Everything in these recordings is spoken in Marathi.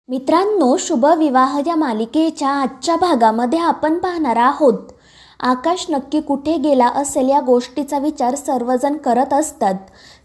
मित्रांनो, शुभ विवाह या मालिकेच्या आजच्या भागामध्ये आपण पाहणार आहोत आकाश नक्की कुठे गेला असेल या गोष्टीचा विचार सर्वजण करत असतात।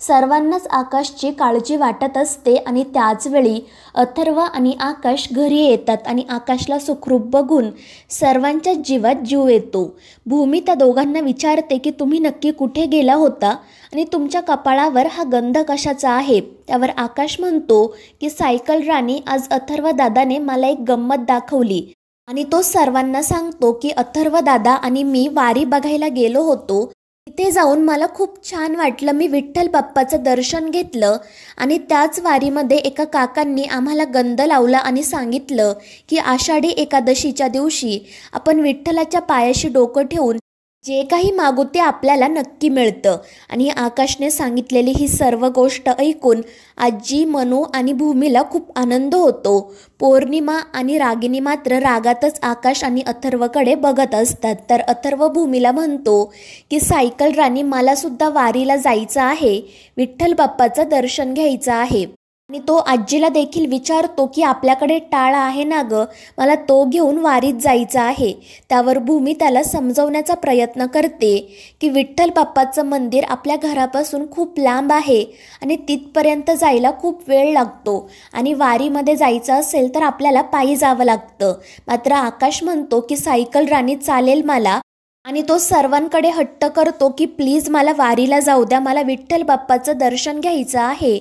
सर्वांनाच आकाशची काळजी वाटत असते आणि त्याच वेळी अथर्व आणि आकाश घरी येतात आणि आकाशला सुखरूप बघून सर्वांच्या जीवात जीव येतो। भूमी त्या दोघांना विचारते की तुम्ही नक्की कुठे गेला होता आणि तुमच्या कपाळावर हा गंध कशाचा आहे। त्यावर आकाश म्हणतो की सायकल राणी, आज अथर्व दादाने मला एक गंमत दाखवली आणि तो सर्वांना सांगतो की अथर्व दादा आणि मी वारी बघायला गेलो होतो। तिथे जाऊन मला खूप छान वाटलं। मी विठ्ठल बाप्पाचं दर्शन घेतलं आणि त्याच वारीमध्ये एका काकांनी आम्हाला गंध लावला आणि सांगितलं की आषाढी एकादशीच्या दिवशी आपण विठ्ठलाच्या पायाशी डोकं ठेवून जे काही मागू ते आपल्याला नक्की मिळतं। आणि आकाशने सांगितलेली ही सर्व गोष्ट ऐकून आजी, मनू आणि भूमीला खूप आनंद होतो। पौर्णिमा आणि रागिनी मात्र रागातच आकाश आणि अथर्वकडे बघत असतात। तर अथर्व भूमीला म्हणतो की सायकल राणी, मला सुद्धा वारीला जायचं आहे, विठ्ठल बाप्पाचं दर्शन घ्यायचं आहे। आणि तो आजीला देखील विचारतो की आपल्याकडे टाळ आहे ना ग, मला तो घेऊन वारीत जायचं आहे। त्यावर भूमी त्याला समजवण्याचा प्रयत्न करते की विठ्ठल बाप्पाचं मंदिर आपल्या घरापासून खूप लांब आहे आणि तिथपर्यंत जायला खूप वेळ लागतो आणि वारीमध्ये जायचं असेल तर आपल्याला पायी जावं लागतं। मात्र आकाश म्हणतो की सायकल राणी, चालेल मला। आणि तो सर्वांकडे हट्ट करतो की प्लीज मला वारीला जाऊ द्या, मला विठ्ठल बाप्पाचं दर्शन घ्यायचं आहे।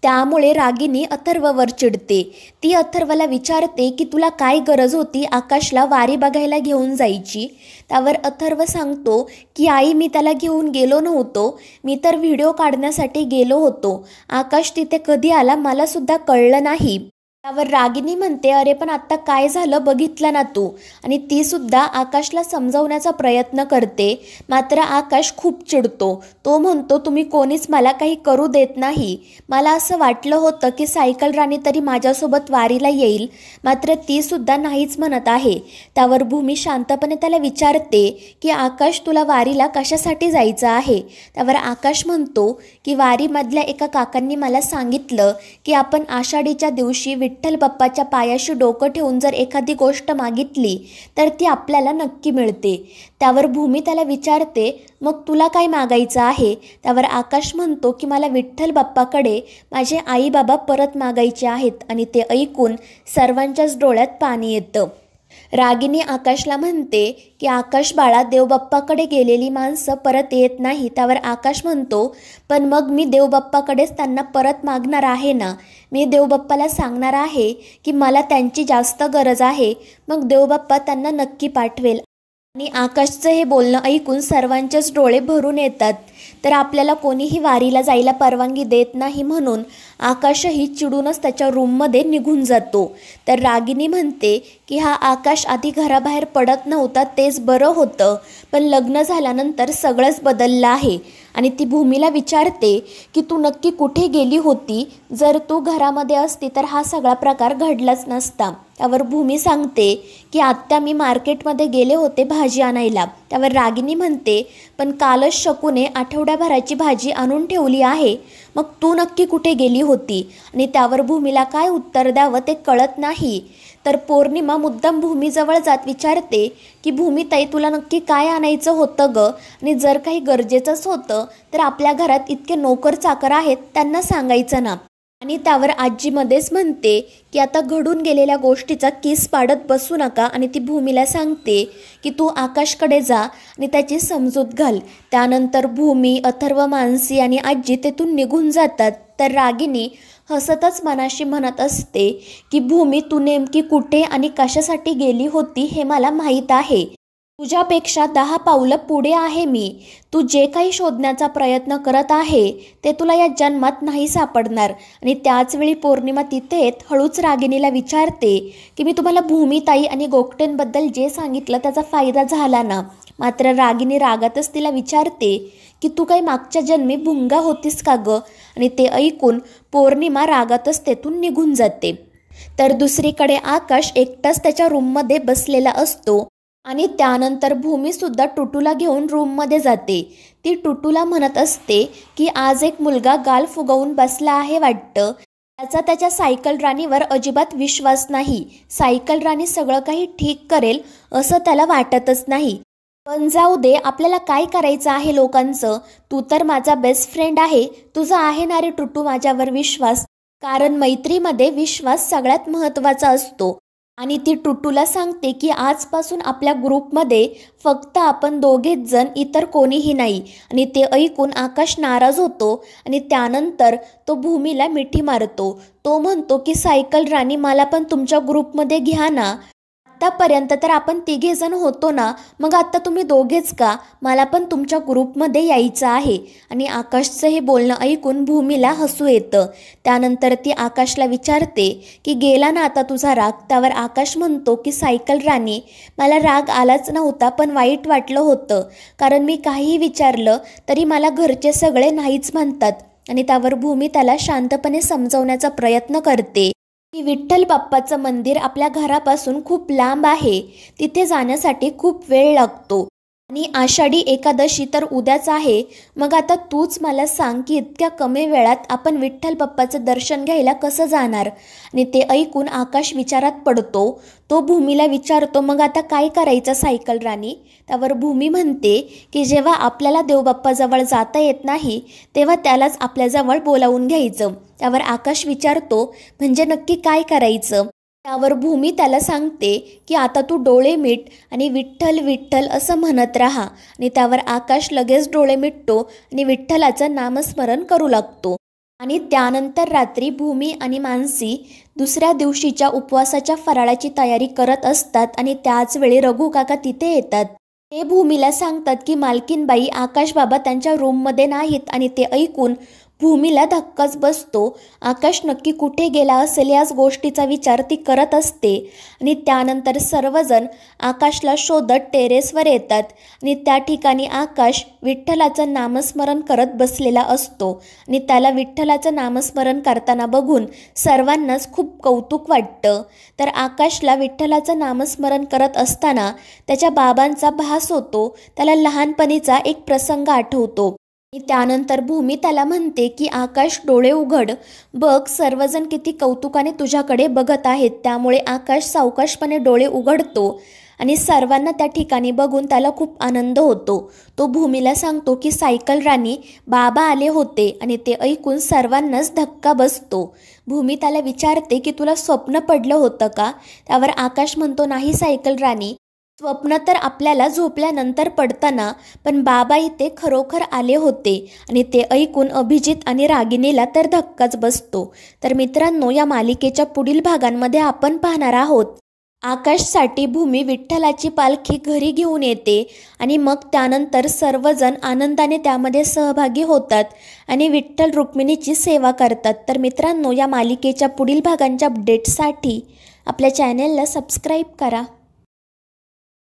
त्यामुळे रागिनी अथर्ववर चिडते। ती अथर्वला विचारते की तुला काय गरज होती आकाशला वारी बघायला घेऊन जायची। त्यावर अथर्व सांगतो की आई, मी त्याला घेऊन गेलो नव्हतो, मी तर व्हिडिओ काढण्यासाठी गेलो होतो। आकाश तिथे कधी आला मला सुद्धा कळलं नाही। त्यावर रागिनी म्हणते, अरे पण आत्ता काय झालं बघितलं ना तू। आणि ती सुद्धा आकाशला समजवण्याचा प्रयत्न करते। मात्र आकाश खूप चिडतो। तो म्हणतो, तुम्ही कोणीच मला काही करू देत नाही। मला असं वाटलं होतं की सायकल राणी तरी माझ्यासोबत वारीला येईल, मात्र ती सुद्धा नाहीच म्हणत आहे। त्यावर भूमी शांतपणे त्याला विचारते की आकाश, तुला वारीला कशासाठी जायचं आहे। त्यावर आकाश म्हणतो की वारीमधल्या एका काकांनी मला सांगितलं की आपण आषाढीच्या दिवशी विठ्ठल बाप्पाच्या पायाशी डोकं ठेवून जर एखादी गोष्ट मागितली तर ती आपल्याला नक्की मिळते। त्यावर भूमी त्याला विचारते, मग तुला काय मागायचं आहे। त्यावर आकाश म्हणतो की मला विठ्ठल बाप्पाकडे माझे आई बाबा परत मागायचे आहेत। आणि ते ऐकून सर्वांच्याच डोळ्यात पाणी येतं। रागिनी आकाशला म्हणते की आकाश बाळा, देवबाप्पाकडे गेलेली माणसं परत येत नाही। त्यावर आकाश म्हणतो, पण मग मी देवबाप्पाकडेच त्यांना परत मागणार आहे ना। मी देवबाप्पाला सांगणार आहे की मला त्यांची जास्त गरज आहे, मग देवबाप्पा त्यांना नक्की पाठवेल। आणि आकाशचं हे बोलणं ऐकून सर्वांचेच डोळे भरून येतात। तर आपल्याला कोणीही वारीला जायला परवानगी देत नाही म्हणून आकाशही चिडूनच त्याच्या रूममध्ये निघून जातो। तर रागिनी म्हणते की हा आकाश आधी घराबाहेर पडत नव्हता तेच बरं होतं, पण लग्न झाल्यानंतर सगळंच बदललं आहे। आणि ती भूमीला विचारते की तू नक्की कुठे गेली होती, जर तू घरामध्ये असती तर हा सगळा प्रकार घडलाच नसता। त्यावर भूमी सांगते की आत्या, मी मार्केटमध्ये गेले होते भाजी आणायला। त्यावर रागिनी म्हणते, पण कालच शकूने आठवड्याभराची भाजी आणून ठेवली आहे, मग तू नक्की कुठे गेली होती। आणि त्यावर भूमीला काय उत्तर द्यावं ते कळत नाही। तर पौर्णिमा मुद्दाम भूमीजवळ जात विचारते की भूमीताई, तुला नक्की काय आणायचं होतं ग, आणि जर काही गरजेचंच होतं तर आपल्या घरात इतके नोकर चाकर आहेत, त्यांना सांगायचं ना। आणि त्यावर आजी मध्येच म्हणते की आता घडून गेलेल्या गोष्टीचा किस पाडत बसू नका। आणि ती भूमीला सांगते की तू आकाशकडे जा आणि त्याची समजूत घाल। त्यानंतर भूमी, अथर्व, मानसी आणि आजी तेथून निघून जातात। तर रागिनी हसतच मनाशी म्हणत असते की भूमी, तू नेमकी कुठे आणि कशासाठी गेली होती हे मला माहीत आहे। तुझ्यापेक्षा 10 पावलं पुढे आहे मी। तू जे काही शोधण्याचा प्रयत्न करत आहे ते तुला या जन्मात नाही सापडणार। आणि त्याचवेळी पौर्णिमा तिथे हळूच रागिनीला विचारते की मी तुम्हाला भूमीताई आणि गोगटेंबद्दल जे सांगितलं त्याचा फायदा झाला ना। मात्र रागिनी रागातच तिला विचारते की तू काही मागच्या जन्मी भुंगा होतीस का ग। आणि ते ऐकून पौर्णिमा रागातच तेथून निघून जाते। तर दुसरीकडे आकाश एकटाच त्याच्या रूममध्ये बसलेला असतो आणि त्यानंतर भूमीसुद्धा टुटूला घेऊन रूममध्ये जाते। ती टुटूला म्हणत असते की आज एक मुलगा गाल फुगवून बसला आहे वाटतं, त्याचा त्याच्या सायकल राणीवर अजिबात विश्वास नाही. सायकल राणी सगळं काही ठीक करेल असं त्याला वाटतच नाही. पण जाऊ दे, आपल्याला काय करायचं आहे लोकांचं. तू तर माझा बेस्ट फ्रेंड आहे. तुझा आहे ना रे टुटू माझ्यावर विश्वास. कारण मैत्रीमध्ये विश्वास सगळ्यात महत्त्वाचा असतो. आणि ती टुटूला सांगते की आजपासून आपल्या ग्रुपमध्ये फक्त आपण दोघेच जण, इतर कोणीही नाही. आणि ते ऐकून आकाश नाराज होतो आणि त्यानंतर तो भूमीला मिठी मारतो. तो म्हणतो की सायकल राणी, मला पण तुमच्या ग्रुपमध्ये घ्या ना. आत्तापर्यंत तर आपण तिघे जण होतो ना, मग आत्ता तुम्ही दोघेच का? मला पण तुमच्या ग्रुपमध्ये यायचं आहे. आणि आकाशचं हे बोलणं ऐकून भूमीला हसू येतं. त्यानंतर ती आकाशला विचारते की गेला ना आता तुझा राग? त्यावर आकाश म्हणतो की सायकल राणी, मला राग आलाच नव्हता, पण वाईट वाटलं होतं. कारण मी काहीही विचारलं तरी मला घरचे सगळे नाहीच म्हणतात. आणि त्यावर भूमी त्याला शांतपणे समजवण्याचा प्रयत्न करते की विठ्ठल बाप्पाचं मंदिर आपल्या घरापासून खूप लांब आहे. तिथे जाण्यासाठी खूप वेळ लागतो. आणि आषाढी एकादशी तर उद्याच आहे. मग आता तूच मला सांग की इतक्या कमी वेळात आपण विठ्ठल बाप्पाचं दर्शन घ्यायला कसं जाणार? आणि ते ऐकून आकाश विचारात पडतो. तो भूमीला विचारतो, मग आता काय करायचं सायकल राणी? त्यावर भूमी म्हणते की जेव्हा आपल्याला देवबाप्पाजवळ जाता येत नाही तेव्हा त्यालाच आपल्याजवळ बोलावून घ्यायचं. त्यावर आकाश विचारतो, म्हणजे नक्की काय करायचं? त्यावर भूमी त्याला सांगते की आता तू डोळे मिट आणि विठ्ठल विठ्ठल असं म्हणत राहा. आणि त्यावर आकाश लगेच डोळे मिटतो आणि विठ्ठलाचं नामस्मरण करू लागतो. आणि त्यानंतर रात्री भूमी आणि मानसी दुसऱ्या दिवशीच्या उपवासाच्या फराळाची तयारी करत असतात. आणि त्याच वेळी रघु काका तिथे येतात. ते भूमीला सांगतात की मालकीनबाई, आकाश बाबा त्यांच्या रूममध्ये नाहीत. आणि ते ऐकून भूमीला धक्काच बसतो. आकाश नक्की कुठे गेला असेल याच गोष्टीचा विचार ती करत असते. आणि त्यानंतर सर्वजण आकाशला शोधत टेरेसवर येतात. आणि त्या ठिकाणी आकाश विठ्ठलाचं नामस्मरण करत बसलेला असतो. आणि त्याला विठ्ठलाचं नामस्मरण करताना बघून सर्वांनाच खूप कौतुक वाटतं. तर आकाशला विठ्ठलाचं नामस्मरण करत असताना त्याच्या बाबांचा भास होतो. त्याला लहानपणीचा एक प्रसंग आठवतो. त्यानंतर भूमी त्याला म्हणते की आकाश, डोळे उघड. बघ, सर्वजण किती कौतुकाने तुझ्याकडे बघत आहेत. त्यामुळे आकाश सावकाशपणे डोळे उघडतो. आणि सर्वांना त्या ठिकाणी बघून त्याला खूप आनंद होतो. तो भूमीला सांगतो की सायकल राणी, बाबा आले होते. आणि ते ऐकून सर्वांनाच धक्का बसतो. भूमी त्याला विचारते की तुला स्वप्न पडलं होतं का? त्यावर आकाश म्हणतो, नाही सायकल राणी, स्वप्न तर आपल्याला झोपल्यानंतर पडताना, पण बाबा इथे खरोखर आले होते. आणि ते ऐकून अभिजित आणि रागिणीला तर धक्काच बसतो. तर मित्रांनो, या मालिकेच्या पुढील भागांमध्ये आपण पाहणार आहोत आकाशसाठी भूमी विठ्ठलाची पालखी घरी घेऊन येते. आणि मग त्यानंतर सर्वजण आनंदाने त्यामध्ये सहभागी होतात आणि विठ्ठल रुक्मिणीची सेवा करतात. तर मित्रांनो, या मालिकेच्या पुढील भागांच्या अपडेट्ससाठी आपल्या चॅनेलला सबस्क्राईब करा.